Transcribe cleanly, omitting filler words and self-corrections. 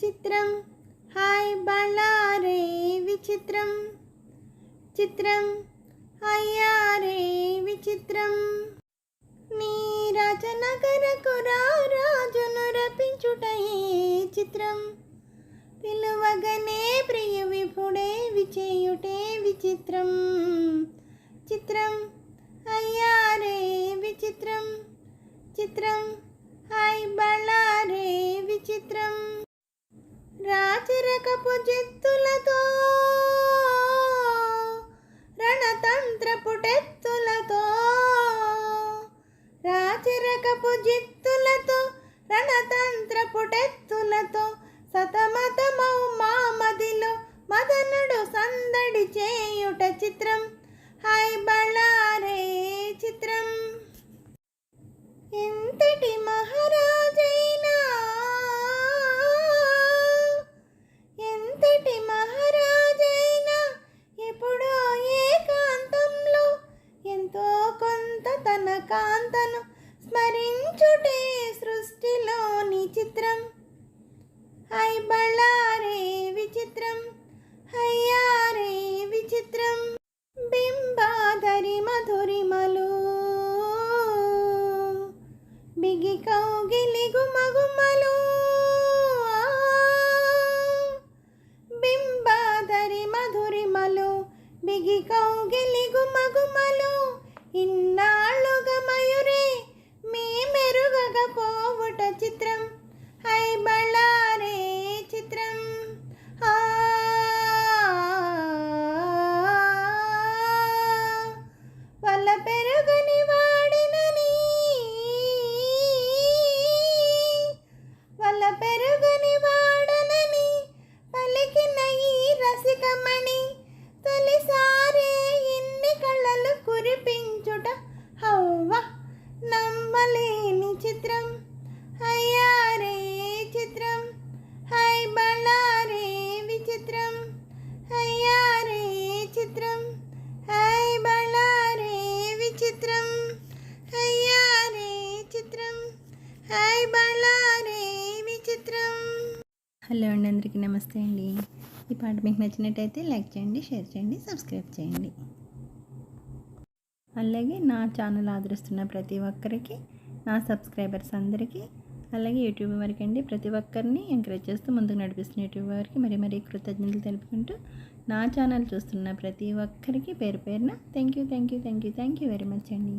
చిత్రం హాయ్ బళ్ళారే విచిత్రం చిత్రం అయ్యారే విచిత్రం నీ రాజనగరకు రాజును రపించుటయే చిత్రం పిలువగనే ప్రియ విభుడే విచేయుటే విచిత్రం చిత్రం అయ్యారే విచిత్రం చిత్రం హాయ్ బళ్ళారే విచిత్రం రాచరకపు జిత్తులతో రణతంత్రపు టెత్తులతో రాచరకపు జిత్తులతో రణతంత్రపు టెత్తులతో సతమతమౌ మామదిలో మదనుడు సందడి చేయుట చిత్రం హాయ్ బళ్ళారే చిత్రం ఎంతటి మహారాజైనా ఎంతటి మహారాజైనా ఎప్పుడో ఏకాంతంలో ఎంతో కొంత తన కాంతను స్మరించుటే సృష్టిలోని చిత్రం హాయ్ బళ్ళారే విచిత్రం హయ్యారే విచిత్రం బింబాధరి మధురిమలు బిగి కౌగిలి గుమగుమలు బింబాధరి మధురిమలు బిగి కౌగిలి గుమగుమలు ఇన్నాళ్ళుగా మయూరే మీ మెరుగగా పోవుట చిత్రం హై బళ్ళారే చిత్రం వల్ల పెరుగని వాడినని వల్ల పెరుగని వాడనని పలికిన ఈ రసికమణి తొలిసారే ఇన్ని కళ్ళలు కురిపించుట హవ్వ నమ్మలేని చిత్రం అయ్యారే చిత్రం హై బళ్ళారే విచిత్రం అయ్యారే చిత్రం హై బళ్ళారే విచిత్రం అయ్యారే చిత్రం హై బళ్ళారే విచిత్రం. హలో అండి, అందరికీ నమస్తే అండి. ఈ పాట మీకు నచ్చినట్టయితే లైక్ చేయండి, షేర్ చేయండి, సబ్స్క్రైబ్ చేయండి. అలాగే నా ఛానల్ ఆదరిస్తున్న ప్రతి ఒక్కరికి, నా సబ్స్క్రైబర్స్ అందరికీ, అలాగే యూట్యూబ్ వరకు అండి ప్రతి ఒక్కరిని ఎంకరేజ్ చేస్తూ ముందుకు నడిపిస్తున్న యూట్యూబ్ వారికి మరీ కృతజ్ఞతలు తెలుపుకుంటూ, నా ఛానల్ చూస్తున్న ప్రతి ఒక్కరికి పేరు పేరున థ్యాంక్ యూ వెరీ మచ్ అండి.